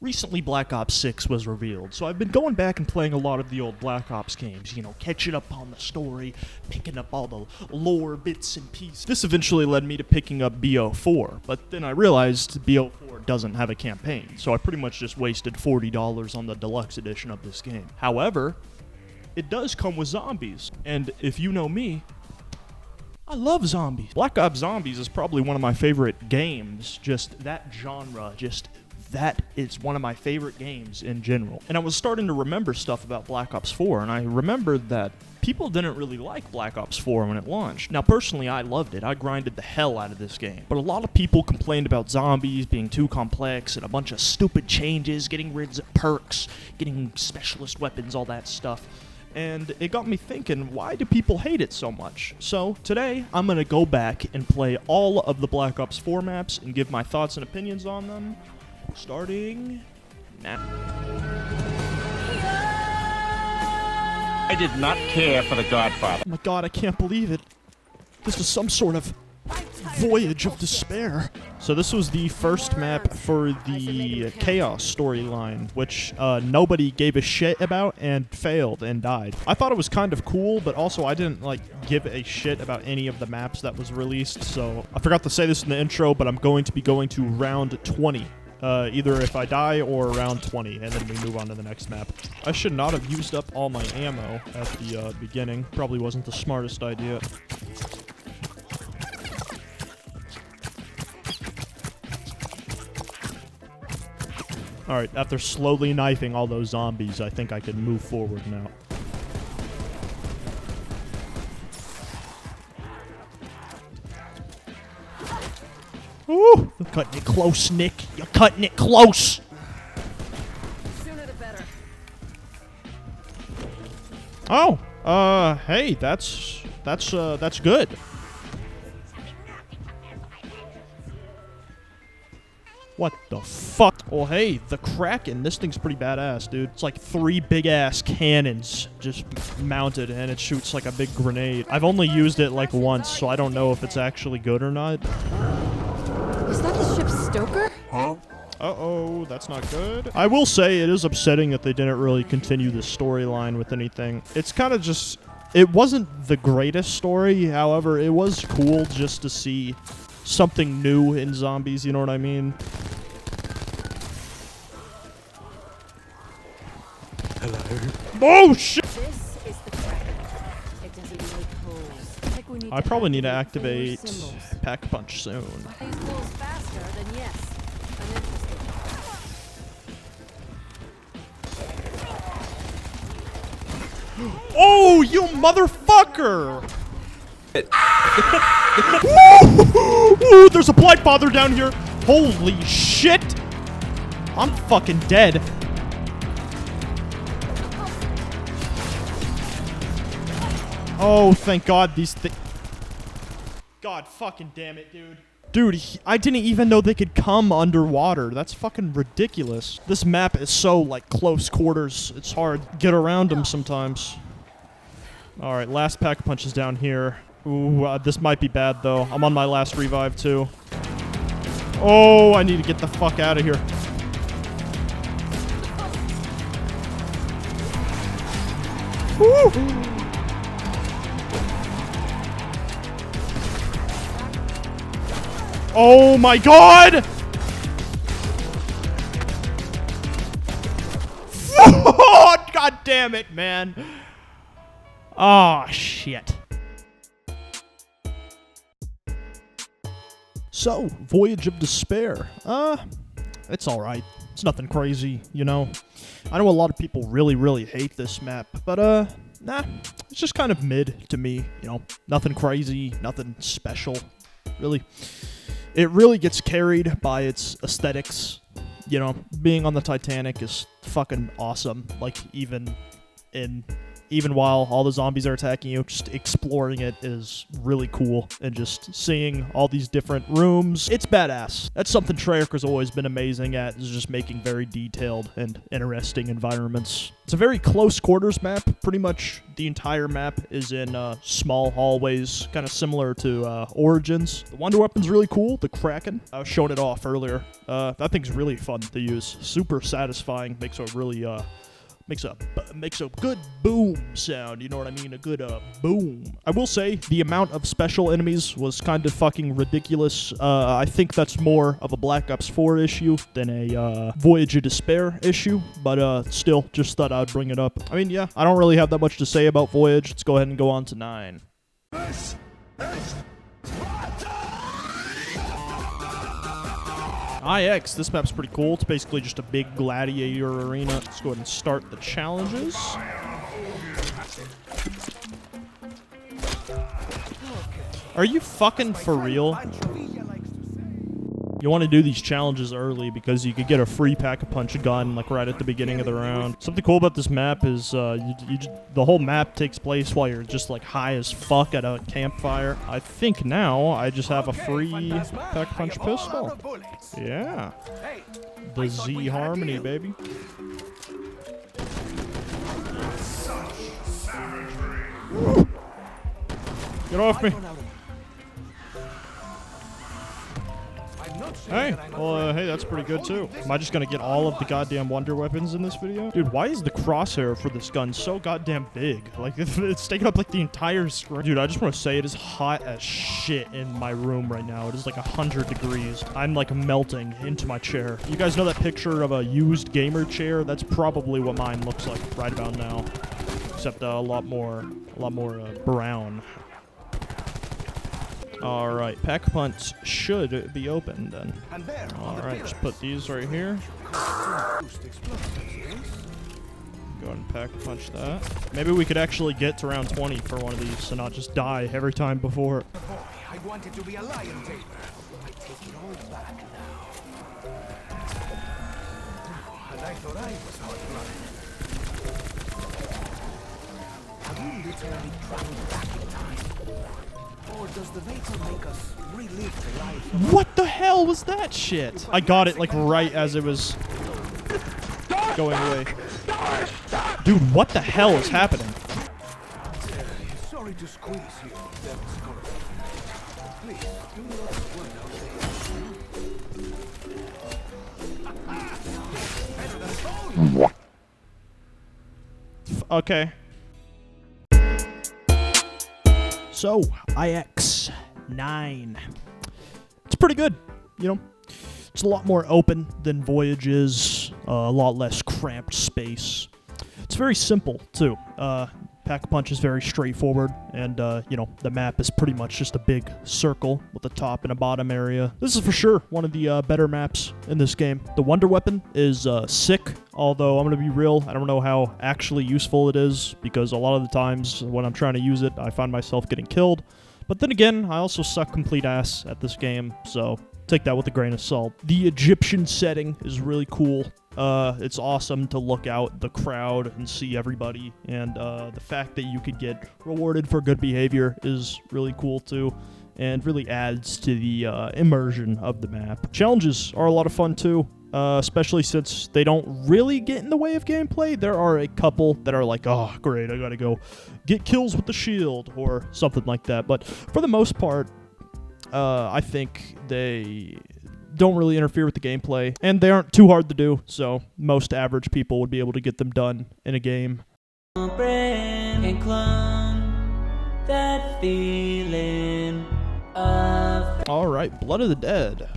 Recently, Black Ops 6 was revealed, so I've been going back and playing a lot of the old Black Ops games, you know, catching up on the story, picking up all the lore bits and pieces. This eventually led me to picking up BO4, but then I realized BO4 doesn't have a campaign, so I pretty much just wasted $40 on the deluxe edition of this game. However, it does come with zombies, and if you know me, I love zombies. Black Ops Zombies is probably one of my favorite games, just that genre, that is one of my favorite games in general. And I was starting to remember stuff about Black Ops 4, and I remembered that people didn't really like Black Ops 4 when it launched. Now, personally, I loved it. I grinded the hell out of this game. But a lot of people complained about zombies being too complex and a bunch of stupid changes, getting rid of perks, getting specialist weapons, all that stuff. And it got me thinking, why do people hate it so much? So today, I'm going to go back and play all of the Black Ops 4 maps and give my thoughts and opinions on them. Starting now. I did not care for The Godfather. Oh my god, I can't believe it. This is some sort of Voyage of Despair. So this was the first map for the Chaos storyline, which nobody gave a shit about and failed and died. I thought it was kind of cool, but also I didn't give a shit about any of the maps that was released. So I forgot to say this in the intro, but I'm going to be going to round 20. Either if I die or around 20, and then we move on to the next map. I should not have used up all my ammo at the beginning. Probably wasn't the smartest idea. Alright, after slowly knifing all those zombies, I think I can move forward now. Ooh, you're cutting it close, Nick. You're cutting it close. Sooner the better. Oh, hey, that's good. What the fuck? Oh, hey, the Kraken. This thing's pretty badass, dude. It's like 3 big-ass cannons just mounted, and it shoots like a big grenade. I've only used it like once, so I don't know if it's actually good or not. Is that the ship's stoker? Huh? Uh-oh, that's not good. I will say it is upsetting that they didn't really continue the storyline with anything. It's kind of just... It wasn't the greatest story, however, it was cool just to see something new in zombies, you know what I mean? Hello. Oh, shit! This is the Kraken. It doesn't make holes. Like we need I probably need to activate activate four symbols. Pack Punch soon. These holes faster, then yes. I'm interested. Oh, you motherfucker! Ooh, there's a Blight Father down here. Holy shit! I'm fucking dead. Oh, thank God these things... God fucking damn it, dude. Dude, I didn't even know they could come underwater. That's fucking ridiculous. This map is so, close quarters. It's hard to get around them sometimes. Alright, last Pack Punch is down here. Ooh, this might be bad, though. I'm on my last revive, too. Oh, I need to get the fuck out of here. Woo! Oh my god! God damn it, man. Oh, shit. So, Voyage of Despair. It's alright. It's nothing crazy, you know. I know a lot of people really, really hate this map, but, nah. It's just kind of mid to me, you know. Nothing crazy, nothing special, really. It really gets carried by its aesthetics. You know, being on the Titanic is fucking awesome. Even in even while all the zombies are attacking you, just exploring it is really cool. And just seeing all these different rooms, it's badass. That's something Treyarch's always been amazing at, is just making very detailed and interesting environments. It's a very close quarters map. Pretty much the entire map is in small hallways, kind of similar to Origins. The wonder weapon's really cool, the Kraken. I was showing it off earlier. That thing's really fun to use. Super satisfying. Makes a really makes a good boom sound, you know what I mean? A good boom. I will say the amount of special enemies was kind of fucking ridiculous. I think that's more of a Black Ops 4 issue than a Voyage of Despair issue, but still, just thought I'd bring it up. I mean, yeah, I don't really have that much to say about Voyage. Let's go ahead and go on to 9. IX, this map's pretty cool. It's basically just a big gladiator arena. Let's go ahead and start the challenges. Are you fucking for real? You want to do these challenges early because you could get a free pack-a-punch gun like right at the beginning of the round. Something cool about this map is the whole map takes place while you're just like high as fuck at a campfire. I think now I just have a free pack-a-punch pistol. Yeah. The Z Harmony, baby. Get off me. Hey, well, hey, that's pretty good too. Am I just gonna get all of the goddamn wonder weapons in this video? Dude, why is the crosshair for this gun so goddamn big? Like, it's taking up like the entire screen. Dude, I just want to say it is hot as shit in my room right now. It is like 100 degrees. I'm like melting into my chair. You guys know that picture of a used gamer chair? That's probably what mine looks like right about now. Except a lot more brown. Alright, pack-a-punch should be open then. Alright, just put these right here. Go ahead and pack-a-punch that. Maybe we could actually get to round 20 for one of these and not just die every time before. I wanted to be a lion tamer. I take it all back now. And I thought I was hot-blooded. Have you literally traveled back in time? Or does the Vator make us relive the lives of... What the hell was that shit? I got it like right as it was going away. Dude, what the hell is happening? Sorry to squeeze you, Devil's Corridor. Please, do not sweat out there. Okay. So, IX 9. It's pretty good, you know. It's a lot more open than Voyages, a lot less cramped space. It's very simple, too. Pack-a-punch is very straightforward, and, you know, the map is pretty much just a big circle with a top and a bottom area. This is for sure one of the better maps in this game. The wonder weapon is sick, although I'm going to be real, I don't know how actually useful it is, because a lot of the times when I'm trying to use it, I find myself getting killed. But then again, I also suck complete ass at this game, so take that with a grain of salt. The Egyptian setting is really cool. It's awesome to look out the crowd and see everybody, and the fact that you could get rewarded for good behavior is really cool too, and really adds to the immersion of the map. Challenges are a lot of fun too, especially since they don't really get in the way of gameplay. There are a couple that are like, oh great, I gotta go get kills with the shield or something like that, but for the most part, I think they don't really interfere with the gameplay, and they aren't too hard to do, so most average people would be able to get them done in a game. Alright, Blood of the Dead.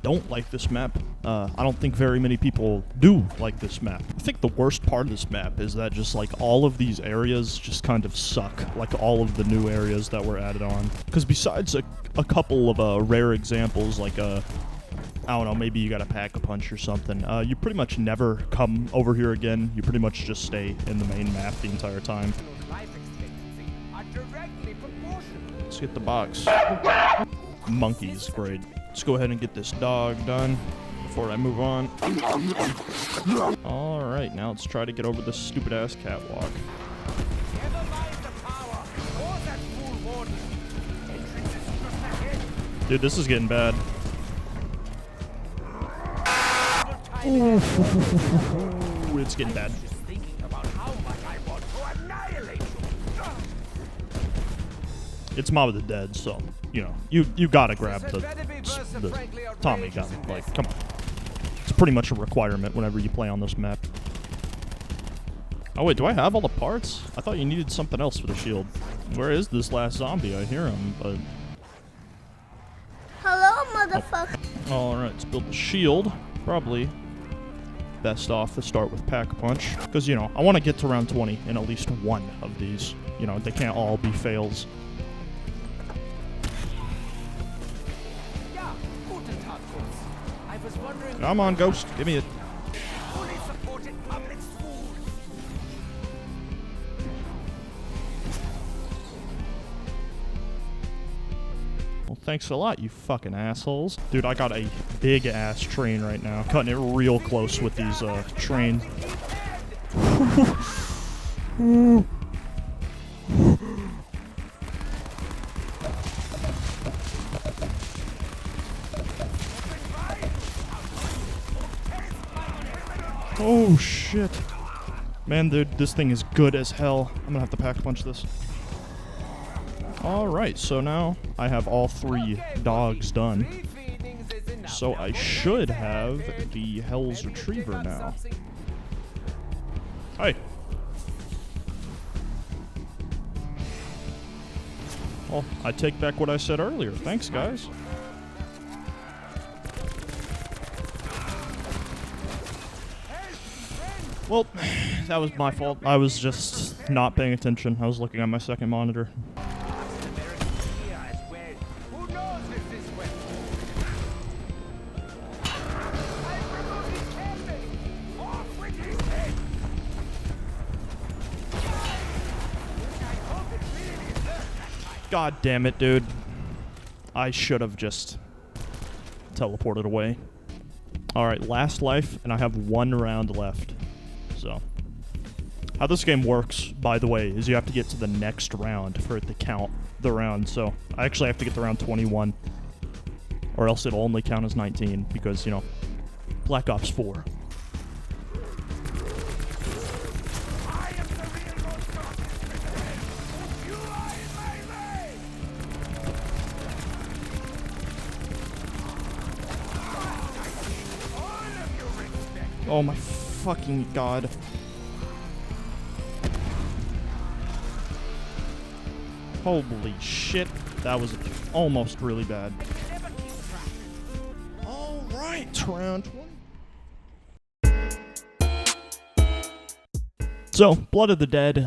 Don't like this map. I don't think very many people do like this map. I think the worst part of this map is that just like all of these areas just kind of suck, like all of the new areas that were added on. Because besides a couple of rare examples, like I don't know, maybe you got a pack-a-punch or something. You pretty much never come over here again. You pretty much just stay in the main map the entire time. Let's get the box. Monkeys, great. Let's go ahead and get this dog done before I move on. Alright, now let's try to get over this stupid-ass catwalk. Dude, this is getting bad. Ooh, it's getting bad. It's Mob of the Dead, so, you know, you gotta grab the Tommy gun. Like, come on. It's pretty much a requirement whenever you play on this map. Oh wait, do I have all the parts? I thought you needed something else for the shield. Where is this last zombie? I hear him, but... Hello, motherfucker. Oh. Alright, let's build the shield. Probably best off to start with Pack-a-Punch. Because, you know, I want to get to round 20 in at least one of these. You know, they can't all be fails. Come on, Ghost. Give me it. Well, thanks a lot, you fucking assholes. Dude, I got a big-ass train right now. Cutting it real close with these, trains. Oh, shit. Man, dude, this thing is good as hell. I'm gonna have to Pack-a-Punch this. Alright, so now I have all 3 dogs done. So I should have the Hell's Retriever now. Hi. Well, I take back what I said earlier. Thanks, guys. Well, that was my fault. I was just not paying attention. I was looking at my second monitor. God damn it, dude. I should have just teleported away. Alright, last life, and I have 1 round left. So, how this game works, by the way, is you have to get to the next round for it to count the round. So, I actually have to get to round 21, or else it'll only count as 19, because, you know, Black Ops 4. Oh my fucking god. Holy shit. That was almost really bad. Alright, round 20. So, Blood of the Dead,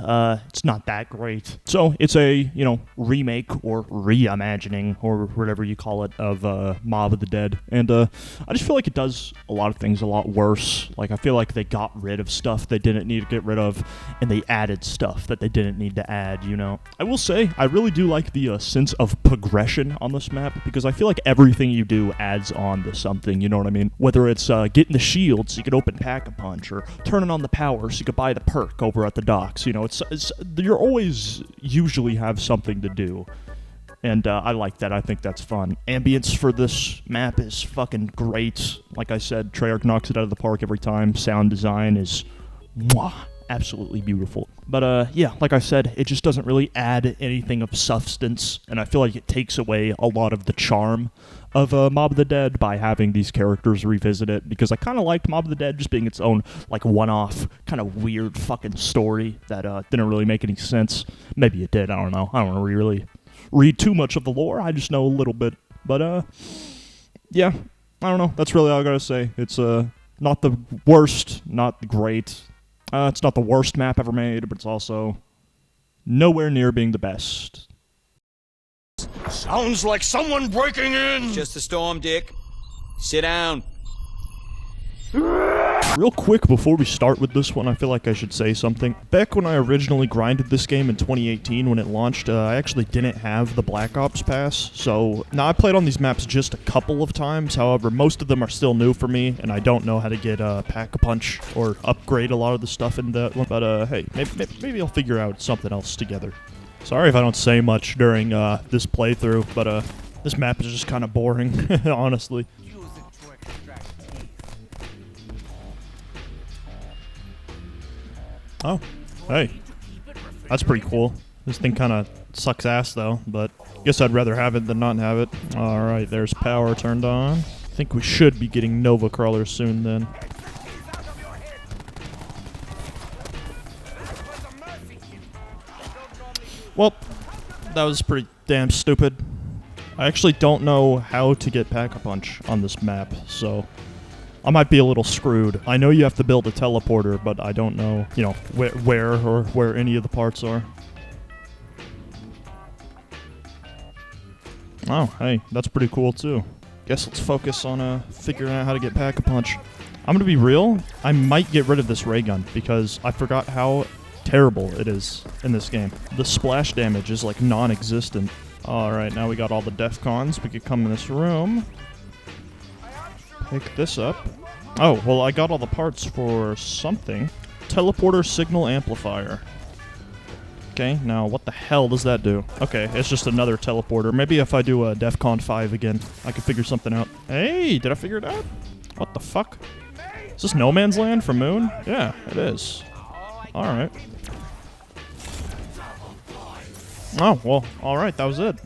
it's not that great. So, it's a, you know, remake or reimagining, or whatever you call it, of Mob of the Dead. And I just feel like it does a lot of things a lot worse. Like, I feel like they got rid of stuff they didn't need to get rid of, and they added stuff that they didn't need to add, you know? I will say, I really do like the sense of progression on this map, because I feel like everything you do adds on to something, you know what I mean? Whether it's getting the shield so you could open Pack-a-Punch, or turning on the power so you could buy the perk over at the docks, you know, it's you're always usually have something to do, and I like that. I think that's fun. Ambience for this map is fucking great. Like I said, Treyarch knocks it out of the park every time. Sound design is mwah, absolutely beautiful. But yeah, like I said, it just doesn't really add anything of substance, and I feel like it takes away a lot of the charm of Mob of the Dead by having these characters revisit it, because I kind of liked Mob of the Dead just being its own, like, one-off, kind of weird fucking story that didn't really make any sense. Maybe it did, I don't know. I don't really read too much of the lore, I just know a little bit. But, yeah, I don't know. That's really all I gotta say. It's, not the worst, not great. It's not the worst map ever made, but it's also nowhere near being the best. Sounds like someone breaking in! Just a storm, Dick. Sit down. Real quick before we start with this one, I feel like I should say something. Back when I originally grinded this game in 2018 when it launched, I actually didn't have the Black Ops Pass, so now I played on these maps just a couple of times. However, most of them are still new for me, and I don't know how to get Pack-a-Punch or upgrade a lot of the stuff in that one. But hey, maybe I'll figure out something else together. Sorry if I don't say much during this playthrough, but This map is just kind of boring, honestly. Use it to extract teeth. Oh, hey. That's pretty cool. This thing kind of sucks ass, though, but guess I'd rather have it than not have it. Alright, there's power turned on. I think we should be getting Nova Crawlers soon, then. Well, that was pretty damn stupid. I actually don't know how to get Pack-a-Punch on this map, so I might be a little screwed. I know you have to build a teleporter, but I don't know, you know, where any of the parts are. Oh, hey, that's pretty cool too. Guess let's focus on figuring out how to get Pack-a-Punch. I'm gonna be real, I might get rid of this ray gun because I forgot how terrible it is in this game. The splash damage is like non-existent. Alright, now we got all the DEFCONs. We could come in this room. Pick this up. Oh, well, I got all the parts for something. Teleporter signal amplifier. Okay, now what the hell does that do? Okay, it's just another teleporter. Maybe if I do a DEFCON 5 again, I can figure something out. Hey, did I figure it out? What the fuck? Is this No Man's Land from Moon? Yeah, it is. Alright. Oh, well, alright, that was it.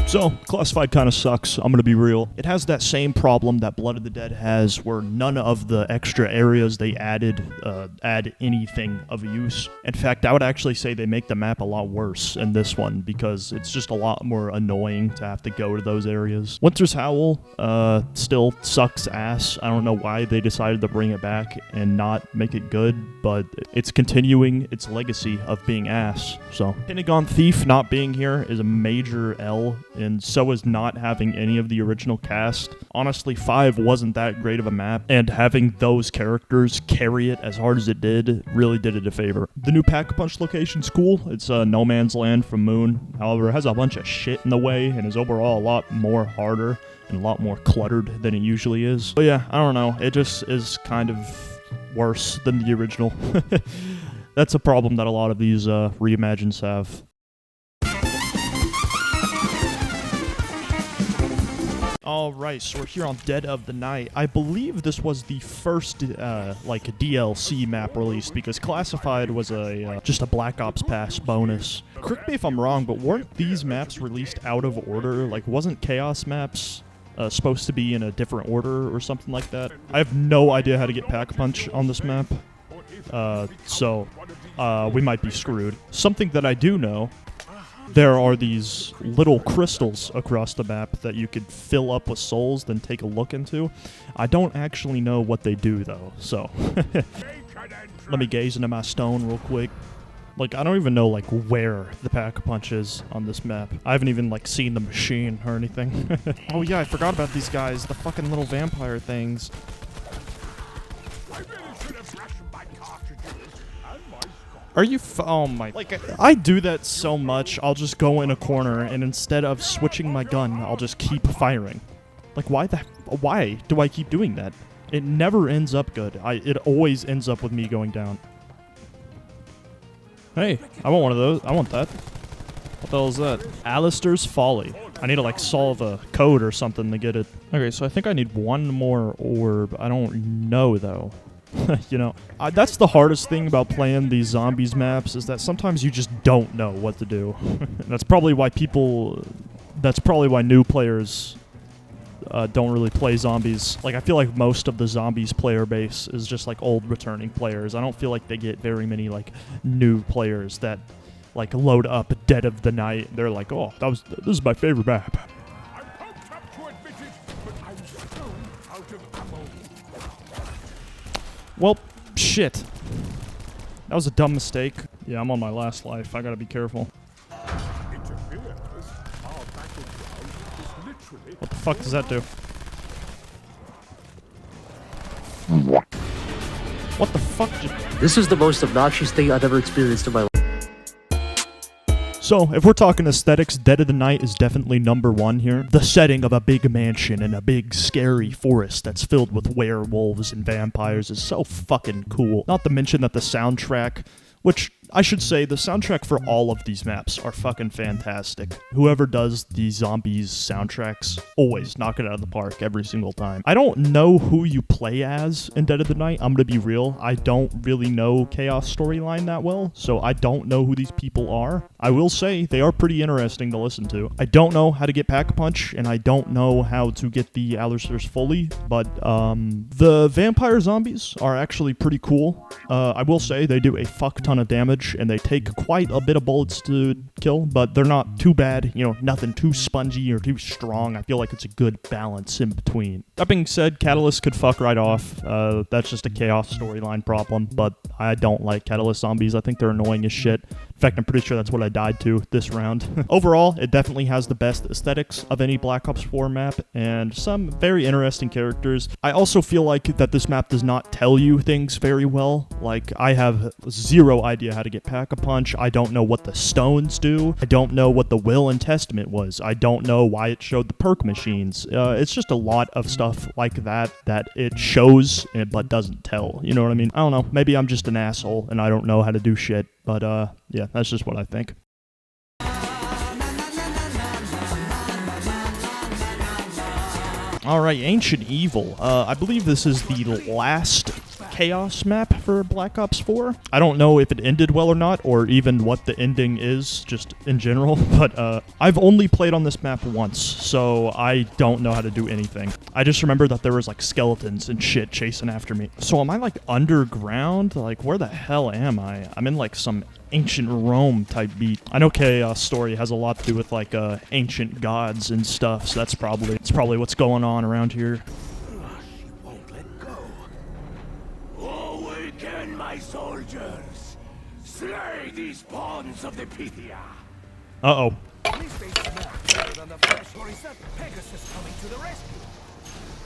So, Classified kind of sucks, I'm gonna be real. It has that same problem that Blood of the Dead has, where none of the extra areas they added add anything of use. In fact, I would actually say they make the map a lot worse in this one, because it's just a lot more annoying to have to go to those areas. Winter's Howl still sucks ass. I don't know why they decided to bring it back and not make it good, but it's continuing its legacy of being ass. So, Pentagon Thief not being here is a major L, and so is not having any of the original cast. Honestly, 5 wasn't that great of a map, and having those characters carry it as hard as it did really did it a favor. The new Pack-a-Punch location's cool. It's No Man's Land from Moon. However, it has a bunch of shit in the way, and is overall a lot more harder and a lot more cluttered than it usually is. But yeah, I don't know. It just is kind of worse than the original. That's a problem that a lot of these reimagines have. Alright, so we're here on Dead of the Night. I believe this was the first, like, DLC map released, because Classified was just a Black Ops Pass bonus. Correct me if I'm wrong, but weren't these maps released out of order? Like, wasn't Chaos maps supposed to be in a different order or something like that? I have no idea how to get Pack-a-Punch on this map, so we might be screwed. Something that I do know, there are these little crystals across the map that you could fill up with souls, then take a look into. I don't actually know what they do, though, so let me gaze into my stone real quick. Like, I don't even know, like, where the Pack-a-Punch is on this map. I haven't even, like, seen the machine or anything. Oh, yeah, I forgot about these guys, the fucking little vampire things. Are you oh my... Like, I do that so much, I'll just go in a corner, and instead of switching my gun, I'll just keep firing. Like, why do I keep doing that? It never ends up good. It always ends up with me going down. Hey, I want one of those. I want that. What the hell is that? Alistair's Folly. I need to, like, solve a code or something to get it. Okay, so I think I need one more orb. I don't know, though. You know, that's the hardest thing about playing these zombies maps, is that sometimes you just don't know what to do. That's probably why new players don't really play zombies. Like, I feel like most of the zombies player base is just, like, old returning players. I don't feel like they get very many, like, new players that, like, load up Dead of the Night. They're like, oh, this is my favorite map. Well, shit. That was a dumb mistake. Yeah, I'm on my last life. I gotta be careful. What the fuck does that do? What the fuck? This is the most obnoxious thing I've ever experienced in my life. So, if we're talking aesthetics, Dead of the Night is definitely #1 here. The setting of a big mansion in a big scary forest that's filled with werewolves and vampires is so fucking cool. Not to mention that the soundtrack, which I should say the soundtrack for all of these maps are fucking fantastic. Whoever does the zombies soundtracks always knock it out of the park every single time. I don't know who you play as in Dead of the Night. I'm gonna be real. I don't really know Chaos storyline that well, so I don't know who these people are. I will say they are pretty interesting to listen to. I don't know how to get Pack-a-Punch, and I don't know how to get the Alersters fully, but the vampire zombies are actually pretty cool. I will say they do a fuck ton of damage, and they take quite a bit of bullets to kill, but they're not too bad, you know, nothing too spongy or too strong. I feel like it's a good balance in between. That being said, Catalyst could fuck right off. That's just a Chaos storyline problem, but I don't like Catalyst zombies. I think they're annoying as shit. In fact, I'm pretty sure that's what I died to this round. Overall, it definitely has the best aesthetics of any Black Ops 4 map, and some very interesting characters. I also feel like that this map does not tell you things very well. Like, I have zero idea how to get Pack-a-Punch. I don't know what the stones do. I don't know what the Will and Testament was. I don't know why it showed the perk machines. It's just a lot of stuff like that it shows but doesn't tell. You know what I mean? I don't know. Maybe I'm just an asshole and I don't know how to do shit. But, yeah, that's just what I think. Alright, Ancient Evil. I believe this is the last Chaos map for Black Ops 4. I don't know if it ended well or not, or even what the ending is, just in general, but I've only played on this map once, so I don't know how to do anything. I just remember that there was, like, skeletons and shit chasing after me. So am I, like, underground? Like, where the hell am I? I'm in, like, some ancient Rome type beat. I know Chaos story has a lot to do with, like, ancient gods and stuff, so that's probably what's going on around here. Awaken, my soldiers! Slay these pawns of the Pythia! Uh-oh.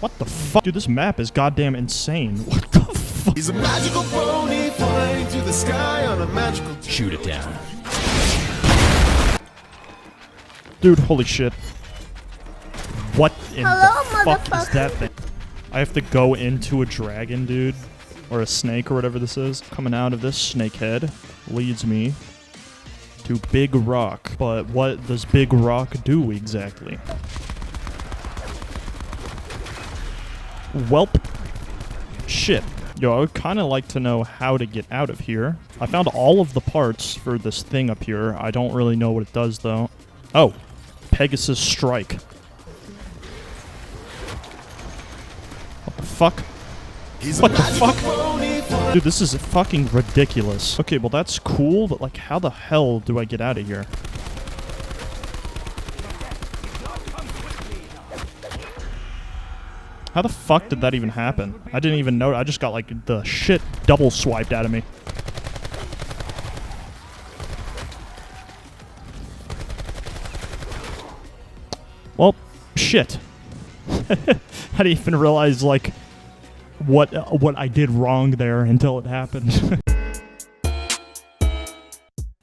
What the fuck? Dude, this map is goddamn insane. What the fuck? He's a magical pony flying through the sky on a magical... Shoot it down. Dude, holy shit. What in the fuck is that thing? I have to go into a dragon, dude. Or a snake or whatever this is. Coming out of this snake head leads me to Big Rock. But what does Big Rock do exactly? Welp. Shit. Yo, I would kind of like to know how to get out of here. I found all of the parts for this thing up here. I don't really know what it does, though. Oh. Pegasus Strike. What the fuck? What the fuck? Dude, this is fucking ridiculous. Okay, well that's cool, but like how the hell do I get out of here? How the fuck did that even happen? I didn't even know. I just got like the shit double swiped out of me. Well, shit. I didn't even realize like what I did wrong there until it happened.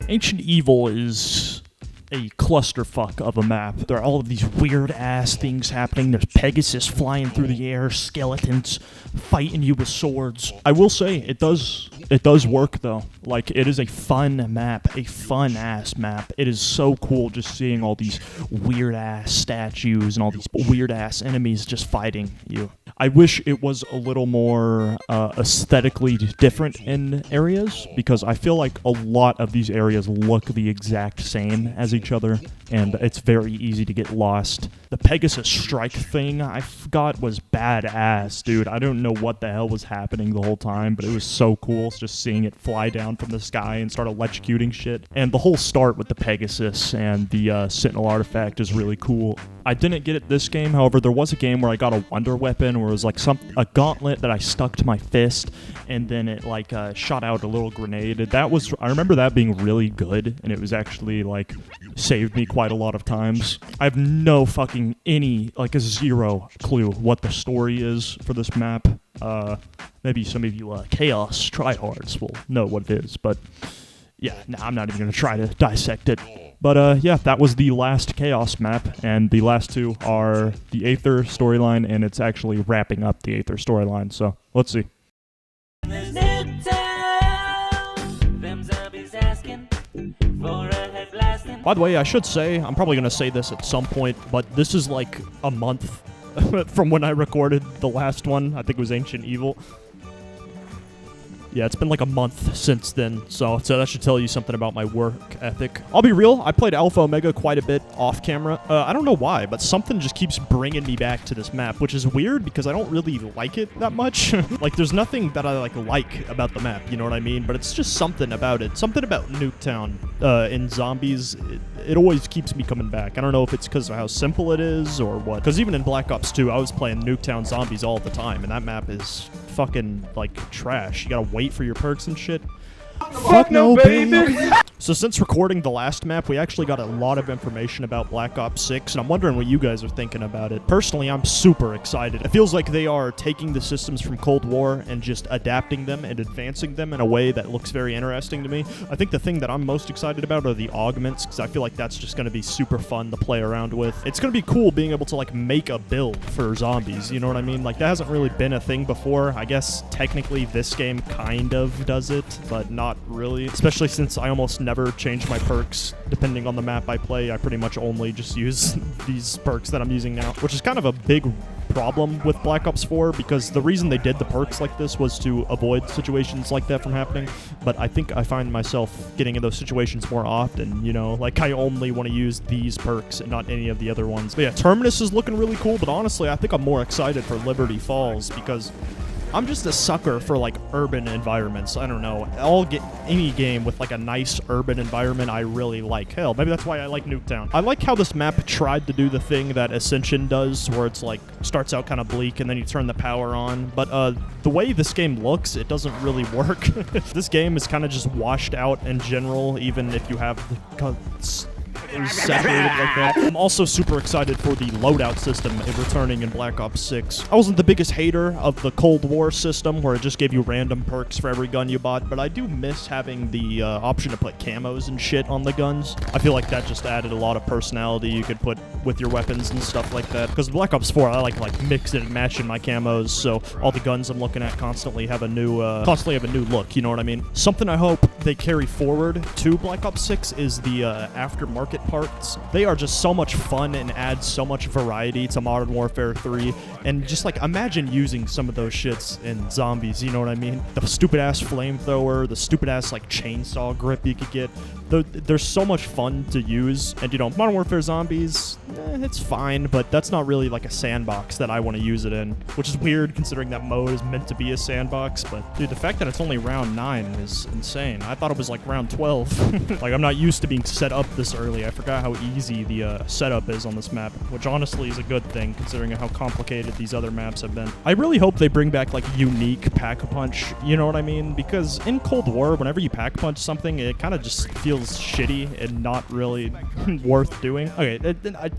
Ancient Evil is a clusterfuck of a map. There are all of these weird ass things happening. There's Pegasus flying through the air, skeletons fighting you with swords. I will say it does work though. Like, it is a fun map, a fun ass map. It is so cool just seeing all these weird ass statues and all these weird ass enemies just fighting you. I wish it was a little more aesthetically different in areas, because I feel like a lot of these areas look the exact same as each other, and it's very easy to get lost. The Pegasus Strike thing I got was badass, dude. I don't know what the hell was happening the whole time, but it was so cool just seeing it fly down from the sky and start electrocuting shit. And the whole start with the Pegasus and the Sentinel artifact is really cool. I didn't get it this game, however, there was a game where I got a wonder weapon where it was like a gauntlet that I stuck to my fist, and then it like shot out a little grenade. I remember that being really good, and it was actually like saved me quite a lot of times. I have no fucking a zero clue what the story is for this map. Maybe some of you Chaos tryhards will know what it is, but yeah, I'm not even going to try to dissect it. But yeah, that was the last Chaos map, and the last two are the Aether storyline, and it's actually wrapping up the Aether storyline, so let's see. Them zombies ask By the way, I should say, I'm probably going to say this at some point, but this is like a month from when I recorded the last one. I think it was Ancient Evil. Yeah, it's been like a month since then, so that should tell you something about my work ethic. I'll be real, I played Alpha Omega quite a bit off camera. I don't know why, but something just keeps bringing me back to this map, which is weird because I don't really like it that much. Like, there's nothing that I like about the map, you know what I mean? But it's just something about it. Something about Nuketown in Zombies, it always keeps me coming back. I don't know if it's because of how simple it is or what. Because even in Black Ops 2, I was playing Nuketown Zombies all the time, and that map is fucking, like, trash. You gotta wait for your perks and shit. Fuck no, baby! So since recording the last map, we actually got a lot of information about Black Ops 6, and I'm wondering what you guys are thinking about it. Personally, I'm super excited. It feels like they are taking the systems from Cold War and just adapting them and advancing them in a way that looks very interesting to me. I think the thing that I'm most excited about are the augments, because I feel like that's just going to be super fun to play around with. It's going to be cool being able to, like, make a build for zombies, you know what I mean? Like, that hasn't really been a thing before. I guess technically this game kind of does it, but not really. Especially since I almost never change my perks depending on the map I play. I pretty much only just use these perks that I'm using now, which is kind of a big problem with Black Ops 4 because the reason they did the perks like this was to avoid situations like that from happening. But I think I find myself getting in those situations more often, you know, like I only want to use these perks and not any of the other ones. But yeah, Terminus is looking really cool, but honestly, I think I'm more excited for Liberty Falls because I'm just a sucker for, like, urban environments. I don't know. I'll get any game with, like, a nice urban environment I really like. Hell, maybe that's why I like Nuketown. I like how this map tried to do the thing that Ascension does, where it's, like, starts out kind of bleak and then you turn the power on. But the way this game looks, it doesn't really work. This game is kind of just washed out in general, even if you have the separated like that. I'm also super excited for the loadout system returning in Black Ops 6. I wasn't the biggest hater of the Cold War system where it just gave you random perks for every gun you bought, but I do miss having the option to put camos and shit on the guns. I feel like that just added a lot of personality you could put with your weapons and stuff like that. Because Black Ops 4, I like mixing and matching my camos, so all the guns I'm looking at constantly have a new look, you know what I mean? Something I hope they carry forward to Black Ops 6 is the aftermarket parts. They are just so much fun and add so much variety to Modern Warfare 3. And just, like, imagine using some of those shits in Zombies, you know what I mean? The stupid-ass flamethrower, the stupid-ass, like, chainsaw grip you could get. They're so much fun to use. And, you know, Modern Warfare Zombies, it's fine, but that's not really, like, a sandbox that I want to use it in. Which is weird, considering that mode is meant to be a sandbox. But, dude, the fact that it's only round 9 is insane. I thought it was, like, round 12. Like, I'm not used to being set up this early. I forgot how easy the setup is on this map, which honestly is a good thing, considering how complicated these other maps have been. I really hope they bring back, like, unique pack-a-punch, you know what I mean? Because in Cold War, whenever you pack-punch something, it kind of just feels shitty and not really worth doing. Okay,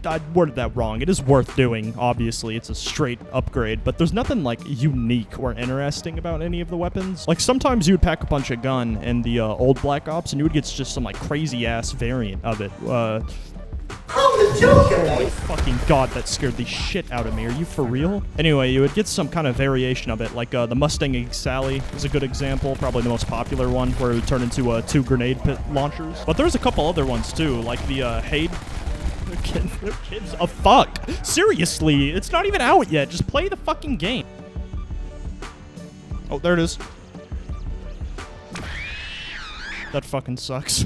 I worded that wrong. It is worth doing, obviously. It's a straight upgrade, but there's nothing, like, unique or interesting about any of the weapons. Like, sometimes you would pack-a-punch a gun in the old Black Ops, and you would get just some, like, crazy-ass variant of it. Oh my fucking god, that scared the shit out of me. Are you for real? Anyway, you would get some kind of variation of it, like the Mustang Sally is a good example, probably the most popular one, where it would turn into 2 grenade pit launchers. But there's a couple other ones too, like the Hade. Kids, fuck. Seriously, it's not even out yet. Just play the fucking game. Oh, there it is. That fucking sucks.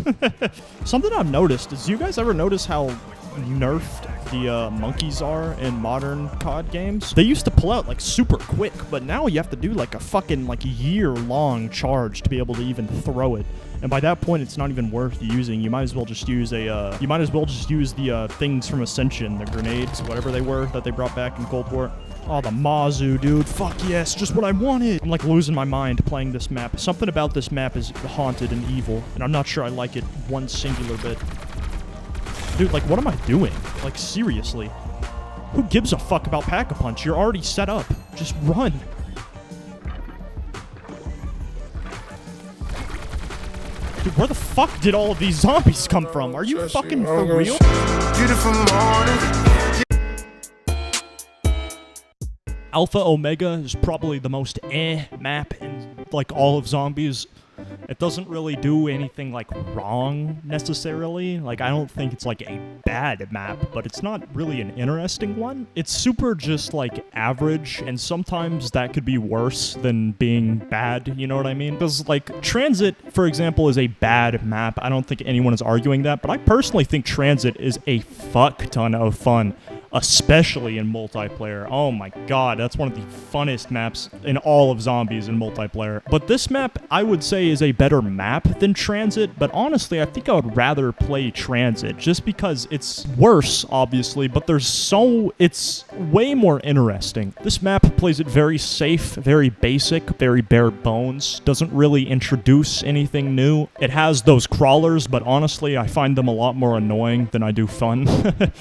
Something I've noticed is, you guys ever notice how nerfed the monkeys are in modern COD games? They used to pull out, like, super quick, but now you have to do, like, a fucking, like, year-long charge to be able to even throw it. And by that point, it's not even worth using. You might as well just use the things from Ascension, the grenades, whatever they were, that they brought back in Cold War. Oh, the Mazu, dude. Fuck yes, just what I wanted. I'm, like, losing my mind playing this map. Something about this map is haunted and evil, and I'm not sure I like it one singular bit. Dude, like, what am I doing? Like, seriously. Who gives a fuck about Pack-a-Punch? You're already set up. Just run. Dude, where the fuck did all of these zombies come from? Are you fucking for real? Beautiful morning. Alpha Omega is probably the most map in, like, all of Zombies. It doesn't really do anything like wrong necessarily. Like, I don't think it's like a bad map, but it's not really an interesting one. It's super just like average, and sometimes that could be worse than being bad, you know what I mean? Because like Transit, for example, is a bad map. I don't think anyone is arguing that, but I personally think Transit is a fuck ton of fun, especially in multiplayer. Oh my god, that's one of the funnest maps in all of Zombies in multiplayer. But this map, I would say, is a better map than Transit, but honestly, I think I would rather play Transit, just because it's worse, obviously, but it's way more interesting. This map plays it very safe, very basic, very bare bones, doesn't really introduce anything new. It has those crawlers, but honestly, I find them a lot more annoying than I do fun.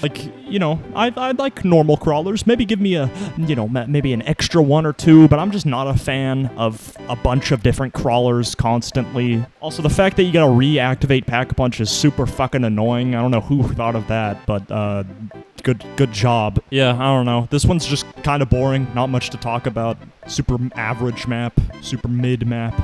Like, you know, I'd like normal crawlers. Maybe give me maybe an extra one or two, but I'm just not a fan of a bunch of different crawlers constantly. Also, the fact that you gotta reactivate Pack-a-Punch is super fucking annoying. I don't know who thought of that, but good job. Yeah, I don't know. This one's just kind of boring. Not much to talk about. Super average map. Super mid map.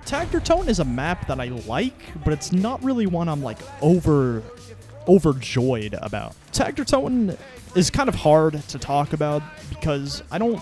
Toten is a map that I like, but it's not really one I'm like overjoyed about. Toten is kind of hard to talk about because I don't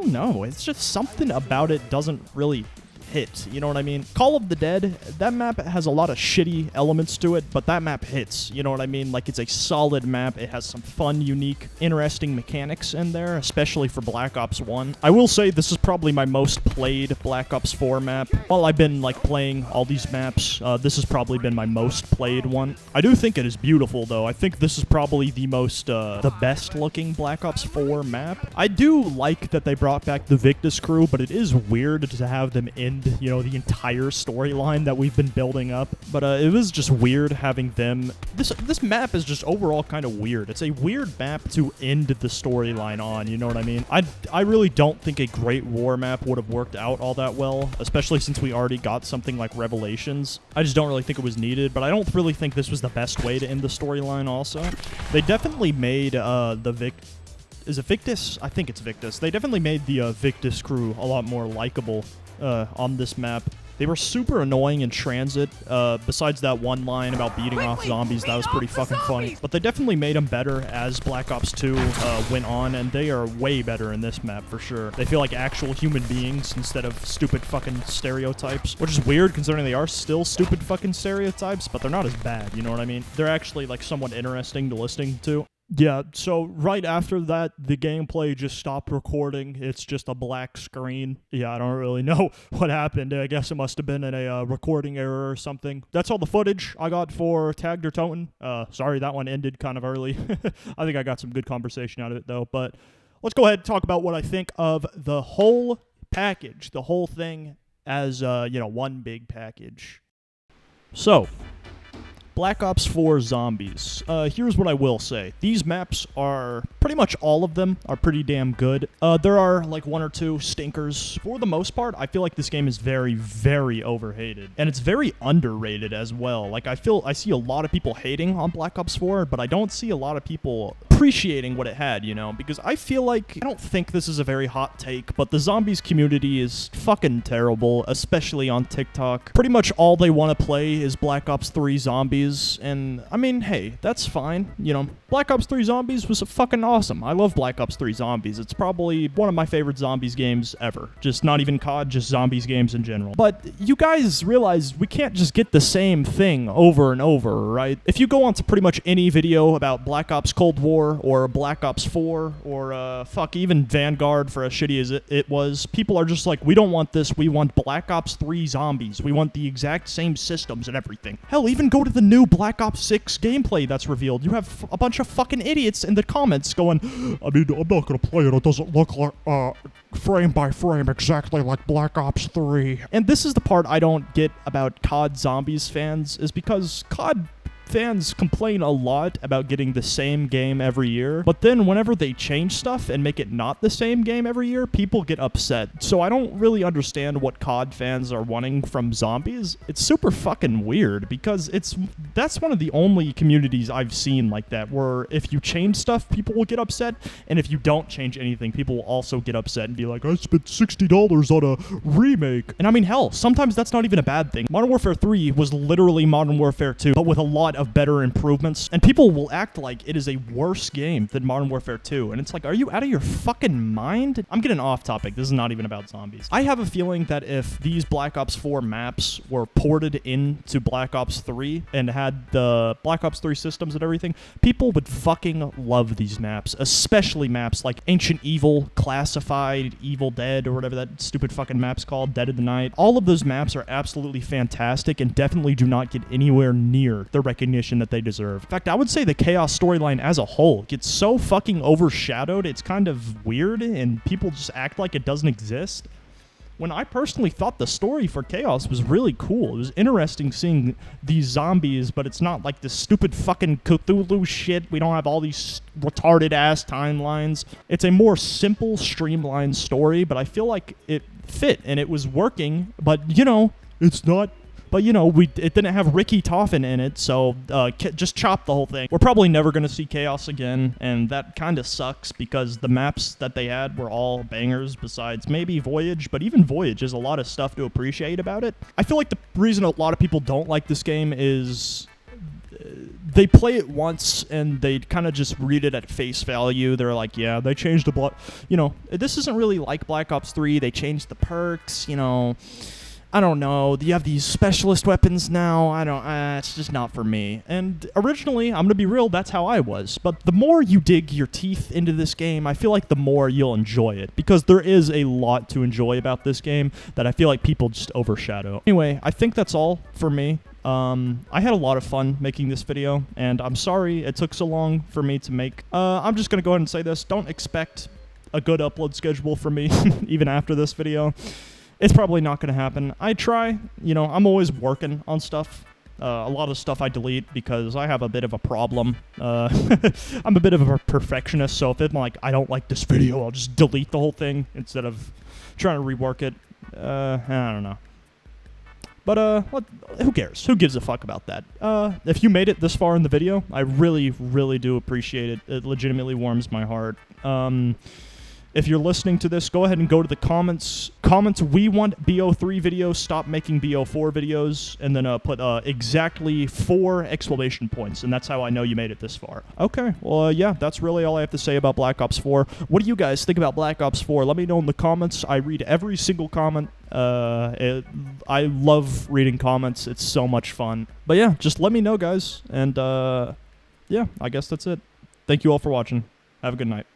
know. It's just something about it doesn't really hit, you know what I mean? Call of the Dead, that map has a lot of shitty elements to it, but that map hits, you know what I mean? Like, it's a solid map. It has some fun, unique, interesting mechanics in there, especially for Black Ops 1. I will say this is probably my most played Black Ops 4 map. While I've been, like, playing all these maps, this has probably been my most played one. I do think it is beautiful, though. I think this is probably the most, the best-looking Black Ops 4 map. I do like that they brought back the Victus crew, but it is weird to have them end, you know, the entire storyline that we've been building up. But it was just weird having them. This map is just overall kind of weird. It's a weird map to end the storyline on, you know what I mean? I really don't think a Great War map would have worked out all that well, especially since we already got something like Revelations. I just don't really think it was needed, but I don't really think this was the best way to end the storyline also. They definitely made is it Victus? I think it's Victus. They definitely made the Victus crew a lot more likable on this map. They were super annoying in Transit, besides that one line about beating off zombies. That was pretty fucking funny. But they definitely made them better as Black Ops 2 went on, and they are way better in this map for sure. They feel like actual human beings instead of stupid fucking stereotypes, which is weird considering they are still stupid fucking stereotypes, but they're not as bad, you know what I mean? They're actually like somewhat interesting to listening to. Yeah, so right after that, the gameplay just stopped recording. It's just a black screen. Yeah, I don't really know what happened. I guess it must have been a recording error or something. That's all the footage I got for Tagged or Toten. Sorry, that one ended kind of early. I think I got some good conversation out of it, though. But let's go ahead and talk about what I think of the whole package, the whole thing as, one big package. So, Black Ops 4 Zombies. Here's what I will say. These maps are, pretty much all of them, are pretty damn good. There are, like, one or two stinkers. For the most part, I feel like this game is very, very overhated. And it's very underrated as well. Like, I see a lot of people hating on Black Ops 4, but I don't see a lot of people appreciating what it had, you know? Because I feel like, I don't think this is a very hot take, but the Zombies community is fucking terrible, especially on TikTok. Pretty much all they want to play is Black Ops 3 Zombies. And, I mean, hey, that's fine. You know, Black Ops 3 Zombies was fucking awesome. I love Black Ops 3 Zombies. It's probably one of my favorite Zombies games ever. Just not even COD, just Zombies games in general. But you guys realize we can't just get the same thing over and over, right? If you go on to pretty much any video about Black Ops Cold War or Black Ops 4 or, even Vanguard, for as shitty as it was, people are just like, we don't want this. We want Black Ops 3 Zombies. We want the exact same systems and everything. Hell, even go to the new Black Ops 6 gameplay that's revealed. You have a bunch of fucking idiots in the comments going, I mean, I'm not gonna play it. It doesn't look like, frame by frame exactly like Black Ops 3. And this is the part I don't get about COD Zombies fans, is because COD fans complain a lot about getting the same game every year, but then whenever they change stuff and make it not the same game every year, people get upset. So I don't really understand what COD fans are wanting from zombies. It's super fucking weird because that's one of the only communities I've seen like that, where if you change stuff, people will get upset, and if you don't change anything, people will also get upset and be like, I spent $60 on a remake. And I mean, hell, sometimes that's not even a bad thing. Modern Warfare 3 was literally Modern Warfare 2, but with a lot of better improvements, and people will act like it is a worse game than Modern Warfare 2, and it's like, are you out of your fucking mind? I'm getting off topic. This is not even about zombies. I have a feeling that if these Black Ops 4 maps were ported into Black Ops 3 and had the Black Ops 3 systems and everything, people would fucking love these maps, especially maps like Ancient Evil, Classified, Evil Dead, or whatever that stupid fucking map's called, Dead of the Night. All of those maps are absolutely fantastic and definitely do not get anywhere near the recognition that they deserve. In fact, I would say the Chaos storyline as a whole gets so fucking overshadowed, it's kind of weird, and people just act like it doesn't exist. When I personally thought the story for Chaos was really cool. It was interesting seeing these zombies, but it's not like this stupid fucking Cthulhu shit. We don't have all these retarded-ass timelines. It's a more simple, streamlined story, but I feel like it fit, and it was working, but, you know, it's not... But, you know, it didn't have Ricky Toffen in it, so just chop the whole thing. We're probably never going to see Chaos again, and that kind of sucks because the maps that they had were all bangers besides maybe Voyage, but even Voyage has a lot of stuff to appreciate about it. I feel like the reason a lot of people don't like this game is... they play it once and they kind of just read it at face value. They're like, yeah, they changed the you know, this isn't really like Black Ops 3. They changed the perks, you know... I don't know, you have these specialist weapons now, it's just not for me. And originally, I'm gonna be real, that's how I was. But the more you dig your teeth into this game, I feel like the more you'll enjoy it. Because there is a lot to enjoy about this game that I feel like people just overshadow. Anyway, I think that's all for me. I had a lot of fun making this video, and I'm sorry it took so long for me to make. I'm just gonna go ahead and say this, don't expect a good upload schedule from me, even after this video. It's probably not going to happen. I try. You know, I'm always working on stuff. A lot of stuff I delete because I have a bit of a problem. I'm a bit of a perfectionist, so if I'm like, I don't like this video, I'll just delete the whole thing instead of trying to rework it. I don't know. But, who cares? Who gives a fuck about that? If you made it this far in the video, I really, really do appreciate it. It legitimately warms my heart. If you're listening to this, go ahead and go to the comments. Comment, we want BO3 videos, stop making BO4 videos, and then put exactly 4 exclamation points, and that's how I know you made it this far. Okay, well, yeah, that's really all I have to say about Black Ops 4. What do you guys think about Black Ops 4? Let me know in the comments. I read every single comment. I love reading comments. It's so much fun. But yeah, just let me know, guys, and yeah, I guess that's it. Thank you all for watching. Have a good night.